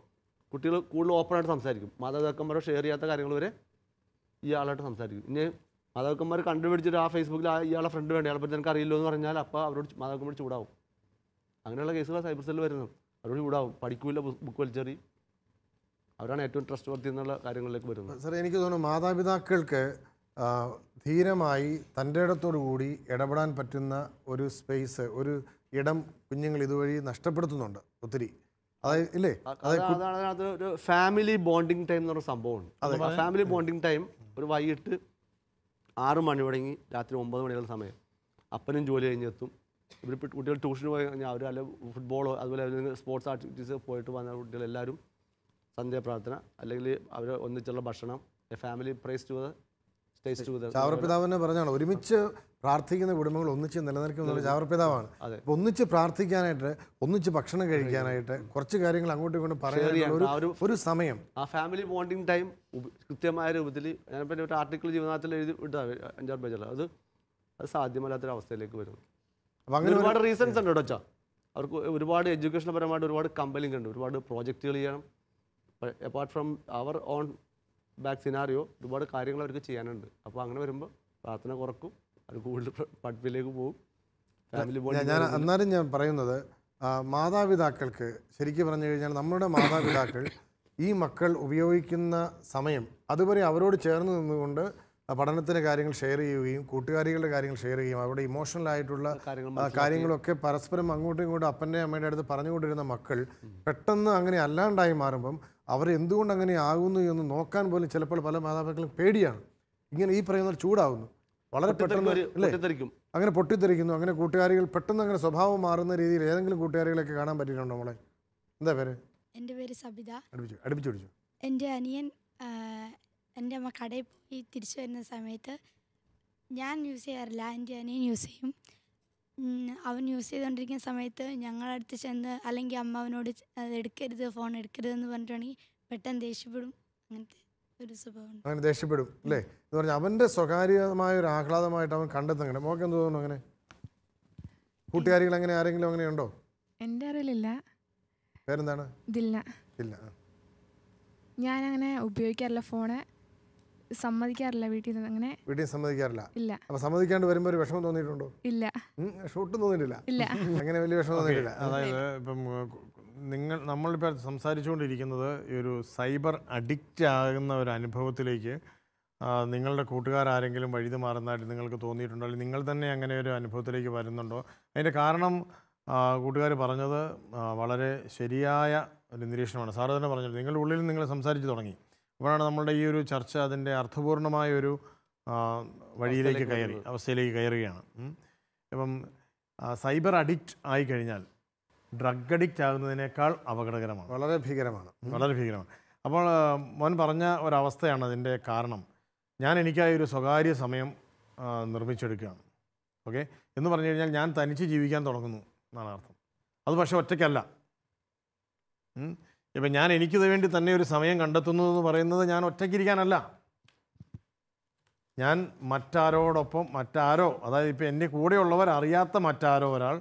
കുട്ടികൾ കൂടുതൽ ഓപ്പണായിട്ട് സംസാരിക്കും. മാതാപിതാക്കന്മാരോ ഷെയർ ചെയ്യാത്ത കാര്യങ്ങൾ വരെ ഈ ആളായിട്ട് സംസാരിക്കും. ഇനി മാതാപിതാക്കന്മാർ കണ്ടുപിടിച്ചിട്ട് ആ ഫേസ്ബുക്കിൽ ഇയാളെ ഫ്രണ്ട് വേണ്ട ഇയാളെ പറ്റി എനിക്ക് അറിയില്ലോ എന്ന് പറഞ്ഞാൽ അപ്പോൾ അവരോട് മാതാപിതാക്കന്മാർ ചൂടാവും. അങ്ങനെയുള്ള കേസുകൾ സൈബർ സെല്ലിൽ വരുന്നത്. അവരോട് ചൂടാവും, പഠിക്കൂല, ബുക്ക് വലിച്ചെറി. അവരാണ് ഏറ്റവും ട്രസ്റ്റ് വർത്തി എന്നുള്ള കാര്യങ്ങളിലേക്ക് വരുന്നത്. സാർ, എനിക്ക് തോന്നുന്നു മാതാപിതാക്കൾക്ക് ധീരമായി തൻ്റെ ഇടത്തോടു കൂടി ഇടപെടാൻ പറ്റുന്ന ഒരു സ്പേസ്, ഒരു ഇടം കുഞ്ഞുങ്ങൾ ഇതുവഴി നഷ്ടപ്പെടുത്തുന്നുണ്ട് ഒത്തിരി. അതായത് ഇല്ലേ, അതാണ് അതിനകത്ത് ഒരു ഫാമിലി ബോണ്ടിങ് ടൈം എന്ന് പറഞ്ഞ സംഭവമുണ്ട്. ഫാമിലി ബോണ്ടിങ് ടൈം ഒരു വൈകിട്ട് 6 മണി തുടങ്ങി രാത്രി 9 മണിയുള്ള സമയം. അപ്പനും ജോലി കഴിഞ്ഞെത്തും. ഇവർ കുട്ടികൾ ട്യൂഷന് പോയി കഴിഞ്ഞാൽ അവർ അല്ലെങ്കിൽ ഫുട്ബോളോ അതുപോലെ സ്പോർട്സ് ആക്ടിവിറ്റീസ് പോയിട്ട് വന്ന കുട്ടികളെല്ലാവരും സന്ധ്യാപ്രാർത്ഥന അല്ലെങ്കിൽ അവർ ഒന്നിച്ചുള്ള ഭക്ഷണം, ഫാമിലി പ്രൈസ് ടു ചാവറപിതാവിനെ പറഞ്ഞാണ് ഒരുമിച്ച് പ്രാർത്ഥിക്കുന്ന കുടുംബങ്ങൾ ഒന്നിച്ച് നിലനിൽക്കുന്ന ചാവറപിതാവാണ്. അപ്പോൾ ഒന്നിച്ച് പ്രാർത്ഥിക്കാനായിട്ട്, ഒന്നിച്ച് ഭക്ഷണം കഴിക്കാനായിട്ട്, കുറച്ച് കാര്യങ്ങൾ അങ്ങോട്ടും ഇങ്ങോട്ടും പറയാനുള്ള ഒരു സമയം, ആ ഫാമിലി ബോണ്ടിങ് ടൈം കൃത്യമായ രൂപത്തിൽ ഞാനിപ്പോൾ ഒരു ആർട്ടിക്കിൾ ജീവിതത്തിൽ എഴുതി വിട്ടാൽ 5-6 പേജുള്ള അത് സാധ്യമല്ലാത്തൊരവസ്ഥയിലേക്ക് വരും. അപ്പം അങ്ങനെ ഒരുപാട് റീസൺസ് ഉണ്ട് കേട്ടോ. അവർക്ക് ഒരുപാട് എഡ്യൂക്കേഷൻ പരമായിട്ട് ഒരുപാട് കമ്പലിംഗ് ഉണ്ട്, ഒരുപാട് പ്രോജക്റ്റുകൾ ചെയ്യണം. Apart from our own back scenario ഒരുപാട് കാര്യങ്ങൾ അവർക്ക് ചെയ്യാനുണ്ട്. അപ്പോൾ അങ്ങനെ വരുമ്പോൾ പ്രാർത്ഥന കുറക്കും, അവർ കൂടുതൽ പഠിപ്പിലേക്ക് പോകും. ഫാമിലി എന്നാലും ഞാൻ പറയുന്നത് മാതാപിതാക്കൾക്ക് ശരിക്കും പറഞ്ഞു കഴിഞ്ഞാൽ നമ്മുടെ മാതാപിതാക്കൾ ഈ മക്കൾ ഉപയോഗിക്കുന്ന സമയം അതുവരെ അവരോട് ചേർന്ന് നിന്നുകൊണ്ട് പഠനത്തിൻ്റെ കാര്യങ്ങൾ ഷെയർ ചെയ്യുകയും കൂട്ടുകാരികളുടെ കാര്യങ്ങൾ ഷെയർ ചെയ്യുകയും അവരുടെ ഇമോഷണൽ ആയിട്ടുള്ള കാര്യങ്ങളൊക്കെ പരസ്പരം അങ്ങോട്ടും ഇങ്ങോട്ടും അപ്പൻ്റെ അമ്മയുടെ അടുത്ത് പറഞ്ഞുകൊണ്ടിരുന്ന മക്കൾ പെട്ടെന്ന് അങ്ങനെ അല്ലാണ്ടായി മാറുമ്പം അവർ എന്തുകൊണ്ട് അങ്ങനെ ആകുന്നു എന്ന് നോക്കാൻ പോലും ചിലപ്പോൾ പല മാതാപിതാക്കളും പേടിയാണ്. ഇങ്ങനെ ഈ പറയുന്നവർ ചൂടാവുന്നു, വളരെ പെട്ടെന്ന് അല്ലേ അങ്ങനെ പൊട്ടിത്തെറിക്കുന്നു. അങ്ങനെ കൂട്ടുകാരികൾ പെട്ടെന്ന് അങ്ങനെ സ്വഭാവം മാറുന്ന രീതിയിൽ ഏതെങ്കിലും കൂട്ടുകാരികളൊക്കെ കാണാൻ പറ്റിയിട്ടുണ്ടോ നമ്മളെ? എന്താ പേര്? എൻ്റെ പേര് സബിത. അടുപ്പിച്ചു പിടിച്ചു. എൻ്റെ അനിയൻ എൻ്റെ അമ്മ കടയിൽ പോയി തിരിച്ചു വരുന്ന സമയത്ത് ഞാൻ യൂസ് ചെയ്യാറില്ല, എൻ്റെ അനിയൻ യൂസ് ചെയ്യും. അവൻ യൂസ് ചെയ്തുകൊണ്ടിരിക്കുന്ന സമയത്ത് ഞങ്ങളടുത്ത് ചെന്ന് അല്ലെങ്കിൽ അമ്മ അവനോട് അത് എടുക്കരുത്, ഫോൺ എടുക്കരുതെന്ന് പറഞ്ഞിട്ടുണ്ടെങ്കിൽ പെട്ടെന്ന് ദേഷ്യപ്പെടും. അങ്ങനത്തെ ഒരു സ്വഭാവം. അങ്ങനെ ദേഷ്യപ്പെടും അല്ലേ എന്ന് പറഞ്ഞാൽ അവൻ്റെ സ്വകാര്യമായ ഒരു ആഹ്ലാദമായിട്ട് അവൻ കണ്ടെത്തുന്നുണ്ട്. മോക്ക് എന്ത് തോന്നുന്നു? അങ്ങനെ കൂട്ടുകാരികൾ അങ്ങനെ ആരെങ്കിലും അങ്ങനെ ഉണ്ടോ? എൻ്റെ അറിവിലില്ല. പേരെന്താണ്? ഇതില്ല. ഇല്ല. ഞാനങ്ങനെ ഉപയോഗിക്കാറില്ല, ഫോണ് സമ്മതിക്കാറില്ല വീട്ടിൽ നിന്ന്. അങ്ങനെ വീട്ടിൽ സമ്മതിക്കാറില്ല? ഇല്ല. അപ്പൊ സമ്മതിക്കാണ്ട് വരുമ്പോൾ ഒരു വിഷമം തോന്നിയിട്ടുണ്ടോ? ഇല്ല. ഷൂട്ടും തോന്നിയിട്ടില്ല? ഇല്ല. അങ്ങനെ വലിയ വിഷമം തോന്നിയിട്ടില്ല. അതായത് ഇപ്പം നമ്മളിപ്പോൾ സംസാരിച്ചുകൊണ്ടിരിക്കുന്നത് ഒരു സൈബർ അഡിക്റ്റ് ആകുന്ന ഒരു അനുഭവത്തിലേക്ക് നിങ്ങളുടെ കൂട്ടുകാരെങ്കിലും വഴുതി മാറുന്നതായിട്ട് നിങ്ങൾക്ക് തോന്നിയിട്ടുണ്ടോ, അല്ലെങ്കിൽ നിങ്ങൾ തന്നെ അങ്ങനെ ഒരു അനുഭവത്തിലേക്ക് വരുന്നുണ്ടോ? അതിൻ്റെ കാരണം കൂട്ടുകാർ പറഞ്ഞത് വളരെ ശരിയായ ഒരു നിരീക്ഷണമാണ്. സാറ് തന്നെ പറഞ്ഞത് നിങ്ങളുടെ ഉള്ളിൽ നിങ്ങൾ സംസാരിച്ച് തുടങ്ങി. അപ്പോഴാണ് നമ്മളുടെ ഈ ഒരു ചർച്ച അതിൻ്റെ അർത്ഥപൂർണമായ ഒരു വഴിയിലേക്ക് അവസ്ഥയിലേക്ക് കയറുകയാണ്. ഇപ്പം സൈബർ അഡിക്റ്റ് ആയിക്കഴിഞ്ഞാൽ ഡ്രഗ് അഡിക്റ്റ് ആകുന്നതിനേക്കാൾ അപകടകരമാണ്, വളരെ ഭീകരമാണ്. അപ്പോൾ മോൻ പറഞ്ഞ ഒരവസ്ഥയാണ് അതിൻ്റെ കാരണം. എനിക്കായി ഒരു സ്വകാര്യ സമയം നിർമ്മിച്ചെടുക്കുകയാണ്, ഓക്കെ എന്ന് പറഞ്ഞു കഴിഞ്ഞാൽ ഞാൻ തനിച്ച് ജീവിക്കാൻ തുടങ്ങുന്നു എന്നാണ് അർത്ഥം. അത് പക്ഷേ ഒറ്റയ്ക്കല്ല. ഇപ്പം എനിക്കിത് വേണ്ടി തന്നെ ഒരു സമയം കണ്ടെത്തുന്നു എന്ന് പറയുന്നത് ഞാൻ ഒറ്റയ്ക്കിരിക്കാനല്ല, ഞാൻ മറ്റാരോടൊപ്പം അതായത് ഇപ്പോൾ എൻ്റെ കൂടെയുള്ളവർ അറിയാത്ത മറ്റാരോ ഒരാൾ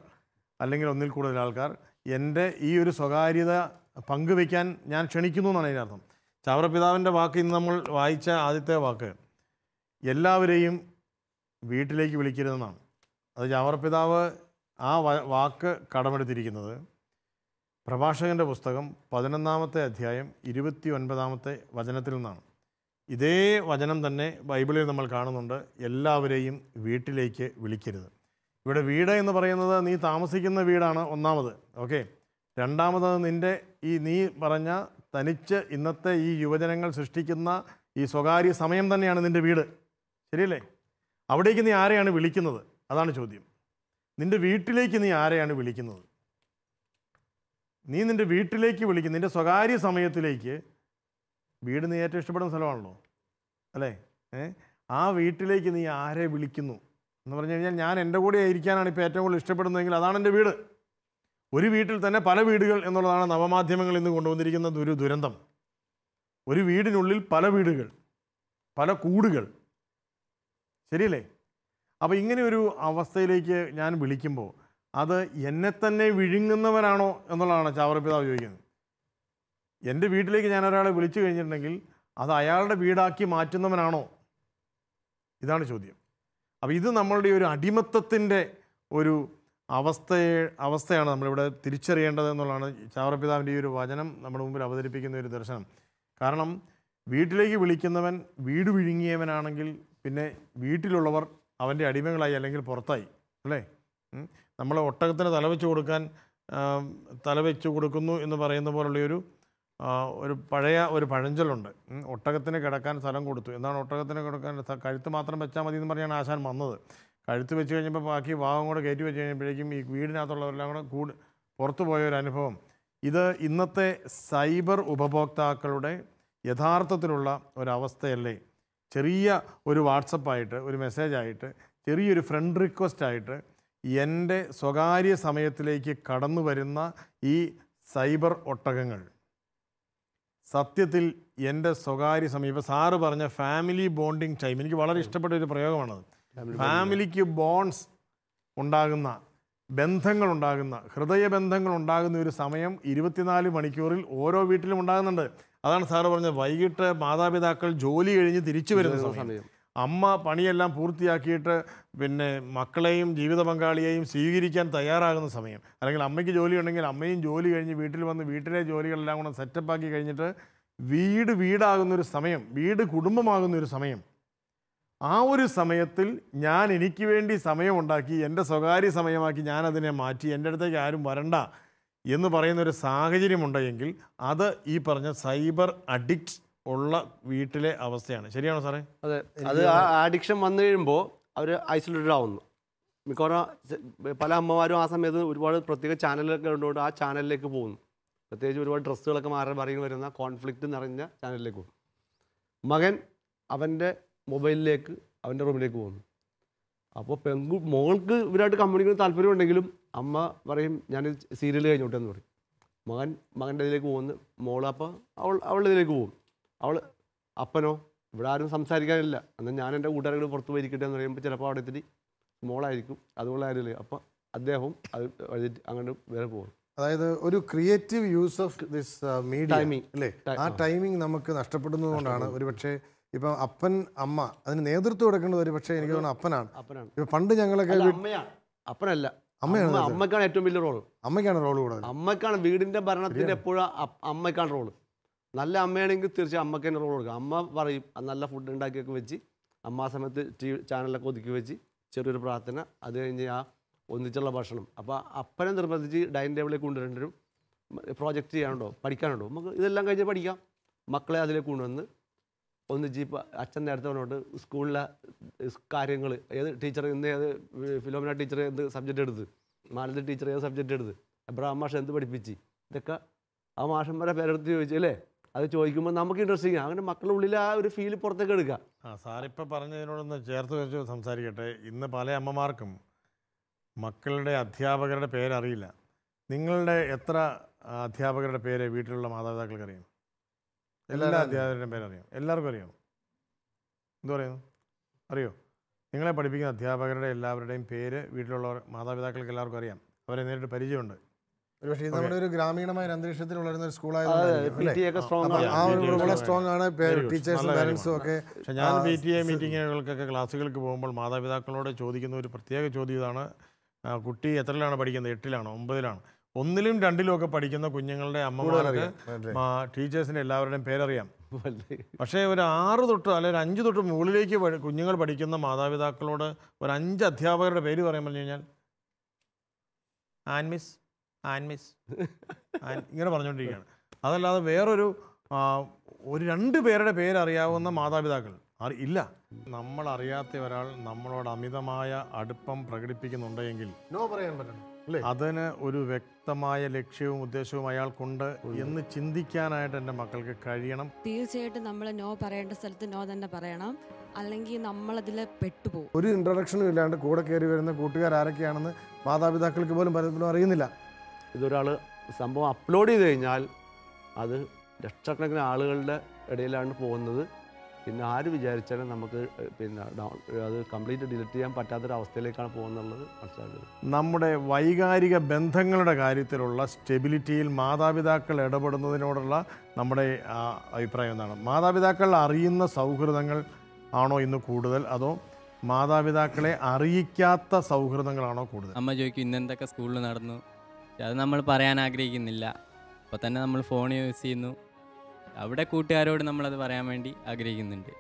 അല്ലെങ്കിൽ ഒന്നിൽ കൂടുതൽ ആൾക്കാർ എൻ്റെ ഈ ഒരു സ്വകാര്യത പങ്കുവയ്ക്കാൻ ഞാൻ ക്ഷണിക്കുന്നു എന്നാണ് അതിനർത്ഥം. ചാവറപിതാവിൻ്റെ വാക്ക് ഇന്ന് നമ്മൾ വായിച്ച ആദ്യത്തെ വാക്ക് എല്ലാവരെയും വീട്ടിലേക്ക് വിളിക്കരുതെന്നാണ്. അത് ചാവറപിതാവ് ആ വാക്ക് കടമെടുത്തിരിക്കുന്നത് പ്രഭാഷകൻ്റെ പുസ്തകം 11-ാമത്തെ അധ്യായം 29-ാമത്തെ വചനത്തിൽ നിന്നാണ്. ഇതേ വചനം തന്നെ ബൈബിളിൽ നമ്മൾ കാണുന്നുണ്ട്, എല്ലാവരെയും വീട്ടിലേക്ക് വിളിക്കരുത്. ഇവിടെ വീട് എന്ന് പറയുന്നത് നീ താമസിക്കുന്ന വീടാണ് ഒന്നാമത്, ഓക്കെ. രണ്ടാമത് നീ പറഞ്ഞ തനിച്ച് ഇന്നത്തെ ഈ യുവജനങ്ങൾ സൃഷ്ടിക്കുന്ന ഈ സ്വകാര്യ സമയം തന്നെയാണ് നിൻ്റെ വീട്, ശരിയല്ലേ? അവിടേക്ക് നീ ആരെയാണ് വിളിക്കുന്നത്? അതാണ് ചോദ്യം. നിൻ്റെ വീട്ടിലേക്ക് നീ ആരെയാണ് വിളിക്കുന്നത്? നീ നിൻ്റെ വീട്ടിലേക്ക് വിളിക്കുന്നു, നിൻ്റെ സ്വകാര്യ സമയത്തിലേക്ക്. വീട് നീ ഏറ്റവും ഇഷ്ടപ്പെടുന്ന സ്ഥലമാണല്ലോ, അല്ലേ? ആ വീട്ടിലേക്ക് നീ ആരെ വിളിക്കുന്നു എന്ന് പറഞ്ഞു കഴിഞ്ഞാൽ ഞാൻ എൻ്റെ കൂടെ ഇരിക്കാനാണ് ഇപ്പോൾ ഏറ്റവും കൂടുതൽ ഇഷ്ടപ്പെടുന്നതെങ്കിൽ അതാണ് എൻ്റെ വീട്. ഒരു വീട്ടിൽ തന്നെ പല വീടുകൾ എന്നുള്ളതാണ് നവമാധ്യമങ്ങൾ ഇന്ന് കൊണ്ടുവന്നിരിക്കുന്ന ഒരു ദുരന്തം. ഒരു വീടിനുള്ളിൽ പല വീടുകൾ, പല കൂടുകൾ, ശരിയല്ലേ? അപ്പോൾ ഇങ്ങനെ ഒരു അവസ്ഥയിലേക്ക് ഞാൻ വിളിക്കുമ്പോൾ അത് എന്നെ തന്നെ വിഴുങ്ങുന്നവരാണോ എന്നുള്ളതാണ് ചാവറപിതാവ് ചോദിക്കുന്നത്. എൻ്റെ വീട്ടിലേക്ക് ഞാൻ ഒരാളെ വിളിച്ചു കഴിഞ്ഞിട്ടുണ്ടെങ്കിൽ അത് അയാളുടെ വീടാക്കി മാറ്റുന്നവനാണോ? ഇതാണ് ചോദ്യം. അപ്പോൾ ഇത് നമ്മളുടെ ഒരു അടിമത്തത്തിൻ്റെ ഒരു അവസ്ഥയാണ് നമ്മളിവിടെ തിരിച്ചറിയേണ്ടത് എന്നുള്ളതാണ് ചാവറപിതാവിൻ്റെ ഈ ഒരു വചനം നമ്മുടെ മുമ്പിൽ അവതരിപ്പിക്കുന്ന ഒരു ദർശനം. കാരണം വീട്ടിലേക്ക് വിളിക്കുന്നവൻ വീട് വിഴുങ്ങിയവനാണെങ്കിൽ പിന്നെ വീട്ടിലുള്ളവർ അവൻ്റെ അടിമകളായി അല്ലെങ്കിൽ പുറത്തായി അല്ലേ. നമ്മൾ ഒട്ടകത്തിന് തലവെച്ച് കൊടുക്കുന്നു എന്ന് പറയുന്ന പോലുള്ളൊരു പഴയ ഒരു പഴഞ്ചൊല്ലുണ്ട്. ഒട്ടകത്തിന് കിടക്കാൻ സ്ഥലം കൊടുത്തു. എന്താണ് ഒട്ടകത്തിന് കിടക്കാൻ? കഴുത്ത് മാത്രം വെച്ചാൽ മതി എന്ന് പറഞ്ഞാണ് ആശാൻ വന്നത്. കഴുത്ത് വെച്ച് കഴിഞ്ഞപ്പോൾ ബാക്കി ഭാഗം കൂടെ കയറ്റി വെച്ച് കഴിഞ്ഞപ്പോഴേക്കും ഈ വീടിനകത്തുള്ളവരെല്ലാം കൂടെ പുറത്തു പോയ ഒരു അനുഭവം. ഇത് ഇന്നത്തെ സൈബർ ഉപഭോക്താക്കളുടെ യഥാർത്ഥത്തിലുള്ള ഒരവസ്ഥയല്ലേ? ചെറിയ ഒരു വാട്സപ്പായിട്ട്, ഒരു മെസ്സേജായിട്ട്, ചെറിയൊരു ഫ്രണ്ട് റിക്വസ്റ്റായിട്ട് എൻ്റെ സ്വകാര്യ സമയത്തിലേക്ക് കടന്നു വരുന്ന ഈ സൈബർ ഒട്ടകങ്ങൾ സത്യത്തിൽ എൻ്റെ സ്വകാര്യ സമയം, ഇപ്പോൾ സാറ് പറഞ്ഞ ഫാമിലി ബോണ്ടിങ് ടൈം, എനിക്ക് വളരെ ഇഷ്ടപ്പെട്ട ഒരു പ്രയോഗമാണത്. ഫാമിലിക്ക് ബോണ്ട്സ് ഉണ്ടാകുന്ന, ബന്ധങ്ങളുണ്ടാകുന്ന, ഹൃദയബന്ധങ്ങളുണ്ടാകുന്ന ഒരു സമയം 24 മണിക്കൂറിൽ ഓരോ വീട്ടിലും ഉണ്ടാകുന്നുണ്ട്. അതാണ് സാറ് പറഞ്ഞത്, വൈകിട്ട് മാതാപിതാക്കൾ ജോലി കഴിഞ്ഞ് തിരിച്ചു വരുന്ന സമയം, അമ്മ പണിയെല്ലാം പൂർത്തിയാക്കിയിട്ട് പിന്നെ മക്കളെയും ജീവിത പങ്കാളിയെയും സ്വീകരിക്കാൻ തയ്യാറാകുന്ന സമയം, അല്ലെങ്കിൽ അമ്മയ്ക്ക് ജോലി ഉണ്ടെങ്കിൽ അമ്മയും ജോലി കഴിഞ്ഞ് വീട്ടിൽ വന്ന് വീട്ടിലെ ജോലികളെല്ലാം കൂടെ സെറ്റപ്പാക്കി കഴിഞ്ഞിട്ട് വീടാകുന്നൊരു സമയം, വീട് കുടുംബമാകുന്നൊരു സമയം. ആ ഒരു സമയത്തിൽ ഞാൻ എനിക്ക് വേണ്ടി സമയമുണ്ടാക്കി എൻ്റെ സ്വകാര്യ സമയമാക്കി ഞാനതിനെ മാറ്റി എൻ്റെ അടുത്തേക്ക് ആരും വരണ്ട എന്ന് പറയുന്നൊരു സാഹചര്യമുണ്ടെങ്കിൽ അത് ഈ പറഞ്ഞ സൈബർ അഡിക്റ്റ് ഉള്ള വീട്ടിലെ അവസ്ഥയാണ്. ശരിയാണോ സാറേ? അതെ, അത് ആ അഡിക്ഷൻ വന്നു കഴിയുമ്പോൾ അവർ ഐസൊലേറ്റഡ് ആവുന്നു. മിക്കവാറും പല അമ്മമാരും ആ സമയത്ത് ഒരുപാട് പ്രത്യേക ചാനലൊക്കെ ഉള്ളതുകൊണ്ട് ആ ചാനലിലേക്ക് പോകുന്നു. പ്രത്യേകിച്ച് ഒരുപാട് ഡ്രസ്സുകളൊക്കെ മാറി വരുന്ന കോൺഫ്ലിക്റ്റ് നിറഞ്ഞ ചാനലിലേക്ക് പോകും. മകൻ അവൻ്റെ മൊബൈലിലേക്ക്, അവൻ്റെ റൂമിലേക്ക് പോകുന്നു. അപ്പോൾ മോൾക്ക് ഇവരായിട്ട് കമ്മ്യൂണിക്കേഷൻ താല്പര്യം ഉണ്ടെങ്കിലും അമ്മ പറയും ഞാൻ സീരിയൽ കഴിഞ്ഞോട്ടെ എന്ന് പറയും. മകൻ്റെ ഇതിലേക്ക് പോകുന്നു. മോളപ്പോൾ അവളുടെ ഇതിലേക്ക് പോകും. അപ്പനോ ഇവിടെ ആരും സംസാരിക്കാനില്ല, എന്നാൽ ഞാൻ എൻ്റെ കൂട്ടുകാരികൾ പുറത്ത് പോയിരിക്കട്ടെ എന്ന് പറയുമ്പോൾ ചിലപ്പോൾ അവിടെ എത്തിരി സ്മോളായിരിക്കും, അതുപോലെ ആരില്ല. അപ്പോൾ അദ്ദേഹം അത് അങ്ങനെ വേറെ പോകും. അതായത് ഒരു creative use of this media അല്ലേ, ആ ടൈമിങ് നമുക്ക് നഷ്ടപ്പെടുന്നതുകൊണ്ടാണ് ഒരുപക്ഷെ ഇപ്പം അപ്പൻ അമ്മ അതിന് നേതൃത്വം എടുക്കേണ്ടത് ഒരുപക്ഷെ എനിക്ക് തോന്നുന്നു അപ്പനാണ്. ഇപ്പം പണ്ട് ഞങ്ങളൊക്കെ അപ്പനല്ല, അമ്മയ്ക്കാണ് ഏറ്റവും വലിയ റോള്. അമ്മയ്ക്കാണ് റോള് കൂടുതൽ. അമ്മയ്ക്കാണ് വീടിൻ്റെ ഭരണത്തിന് എപ്പോഴും അമ്മയ്ക്കാണ് റോള്. നല്ല അമ്മയാണെങ്കിൽ തീർച്ചയായും അമ്മയ്ക്ക് തന്നെ റോൾ കൊടുക്കുക. അമ്മ പറയും നല്ല ഫുഡ് ഉണ്ടാക്കിയൊക്കെ വെച്ച്, അമ്മ ആ സമയത്ത് ചാനലൊക്കെ ഒതുക്കി വെച്ച് ചെറിയൊരു പ്രാർത്ഥന, അത് കഴിഞ്ഞ് ആ ഒന്നിച്ചുള്ള ഭക്ഷണം. അപ്പോൾ അപ്പനെ നിർബന്ധിച്ച് ഡൈനിങ് ടേബിളിലേക്ക് കൊണ്ടുവരേണ്ടരും. പ്രോജക്റ്റ് ചെയ്യാനുണ്ടോ, പഠിക്കാനുണ്ടോ, നമുക്ക് ഇതെല്ലാം കഴിഞ്ഞ് പഠിക്കാം. മക്കളെ അതിലേക്ക് കൊണ്ടുവന്ന് ഒന്നിച്ച് ഇപ്പോൾ അച്ഛൻ നേരത്തെ പറഞ്ഞോട്ട് സ്കൂളിലെ കാര്യങ്ങൾ, ഏത് ടീച്ചർ ഇന്ന് ഏത് ഫിലോമിന ടീച്ചർ എന്ത് സബ്ജക്റ്റ് എടുത്ത്, മാലതി ടീച്ചർ ഏത് സബ്ജക്റ്റ് എടുത്ത്, എബ്രഹാം മാഷ് എന്ത് പഠിപ്പിച്ച്, ഇതൊക്കെ ആ മാഷന്മാരെ പേരെടുത്ത് ചോദിച്ചു അല്ലേ. അത് ചോദിക്കുമ്പോൾ നമുക്ക് ഇൻട്രസ്റ്റിംഗ്, അങ്ങനെ മക്കളുടെ ഉള്ളിൽ ആ ഒരു ഫീൽ പുറത്തേക്ക് എടുക്കുക. സാറിപ്പോൾ പറഞ്ഞതിനോടൊന്ന് ചേർത്ത് വെച്ച് സംസാരിക്കട്ടെ. ഇന്ന് പല അമ്മമാർക്കും മക്കളുടെ അധ്യാപകരുടെ പേരറിയില്ല. നിങ്ങളുടെ എത്ര അധ്യാപകരുടെ പേര് വീട്ടിലുള്ള മാതാപിതാക്കൾക്ക് അറിയാം? എല്ലാ അധ്യാപകരുടെയും പേരറിയാം, എല്ലാവർക്കും അറിയാം. എന്തു പറയുന്നു? അറിയോ? നിങ്ങളെ പഠിപ്പിക്കുന്ന അധ്യാപകരുടെ എല്ലാവരുടെയും പേര് വീട്ടിലുള്ളവർ മാതാപിതാക്കൾക്ക് എല്ലാവർക്കും അറിയാം, അവരെ നേരിട്ട് പരിചയമുണ്ട്. ഒരുപക്ഷെ ഇത് നമ്മുടെ ഒരു ഗ്രാമീണമായ അന്തരീക്ഷത്തിൽ വളരുന്ന ഒരു സ്ട്രോങ് ആണ് ടീച്ചേഴ്സും പാരൻസും ഒക്കെ. പക്ഷെ ഞാൻ PTA മീറ്റിങ്ങുകൾക്കൊക്കെ ക്ലാസ്സുകൾക്ക് പോകുമ്പോൾ മാതാപിതാക്കളോട് ചോദിക്കുന്ന ഒരു പ്രത്യേക ചോദ്യം ഇതാണ്: കുട്ടി എത്രയിലാണ് പഠിക്കുന്നത്? 8-ലാണോ 9-ലാണോ? 1-ലും 2-ലും ഒക്കെ പഠിക്കുന്ന കുഞ്ഞുങ്ങളുടെ അമ്മമാർക്ക് ടീച്ചേഴ്സിൻ്റെ എല്ലാവരുടെയും പേരറിയാം. പക്ഷേ ഒരു 6 തൊട്ട് അല്ലെങ്കിൽ 5 തൊട്ട് മുകളിലേക്ക് കുഞ്ഞുങ്ങൾ പഠിക്കുന്ന മാതാപിതാക്കളോട് ഒരു 5 അധ്യാപകരുടെ പേര് പറയാൻ പറഞ്ഞു കഴിഞ്ഞാൽ ആൻമിസ് ഇങ്ങനെ പറഞ്ഞുകൊണ്ടിരിക്കുകയാണ്. അതല്ലാതെ വേറൊരു 2 പേരുടെ പേരറിയാവുന്ന മാതാപിതാക്കൾ ഇല്ല. നമ്മളറിയാത്ത ഒരാൾ നമ്മളോട് അമിതമായ അടുപ്പം പ്രകടിപ്പിക്കുന്നുണ്ടെങ്കിൽ നോ പറയാൻ പറ്റണം. അതിന് ഒരു വ്യക്തമായ ലക്ഷ്യവും ഉദ്ദേശവും അയാൾക്കുണ്ട് എന്ന് ചിന്തിക്കാനായിട്ട് എൻ്റെ മക്കൾക്ക് കഴിയണം. തീർച്ചയായിട്ടും നമ്മൾ നോ പറയേണ്ട സ്ഥലത്ത് നോ തന്നെ പറയണം, അല്ലെങ്കിൽ നമ്മളതിൽ പെട്ടുപോകും. ഒരു ഇൻട്രൊഡക്ഷനും ഇല്ലാണ്ട് കൂടെ കയറി വരുന്ന കൂട്ടുകാരൊക്കെയാണെന്ന് മാതാപിതാക്കൾക്ക് പോലും പലപ്പോഴും അറിയുന്നില്ല. ഇതൊരാൾ സംഭവം അപ്ലോഡ് ചെയ്ത് കഴിഞ്ഞാൽ അത് ലക്ഷക്കണക്കിന് ആളുകളുടെ ഇടയിലാണ് പോകുന്നത്. പിന്നെ ആര് വിചാരിച്ചാലും നമുക്ക് പിന്നെ അത് കംപ്ലീറ്റ് ഡിലീറ്റ് ചെയ്യാൻ പറ്റാത്തൊരവസ്ഥയിലേക്കാണ് പോകുന്നുള്ളത് മനസ്സിലാക്കുന്നത്. നമ്മുടെ വൈകാരിക ബന്ധങ്ങളുടെ കാര്യത്തിലുള്ള സ്റ്റെബിലിറ്റിയിൽ മാതാപിതാക്കൾ ഇടപെടുന്നതിനോടുള്ള നമ്മുടെ അഭിപ്രായം എന്താണ്? മാതാപിതാക്കൾ അറിയുന്ന സൗഹൃദങ്ങൾ ആണോ ഇന്ന് കൂടുതൽ, അതോ മാതാപിതാക്കളെ അറിയിക്കാത്ത സൗഹൃദങ്ങളാണോ കൂടുതൽ? അമ്മ ചോദിക്കും ഇന്നെന്തൊക്കെ സ്കൂളിൽ നടന്നു, പക്ഷെ അത് നമ്മൾ പറയാൻ ആഗ്രഹിക്കുന്നില്ല. അപ്പോൾ തന്നെ നമ്മൾ ഫോൺ യൂസ് ചെയ്യുന്നു. അവിടെ കൂട്ടുകാരോട് നമ്മളത് പറയാൻ വേണ്ടി ആഗ്രഹിക്കുന്നുണ്ട്.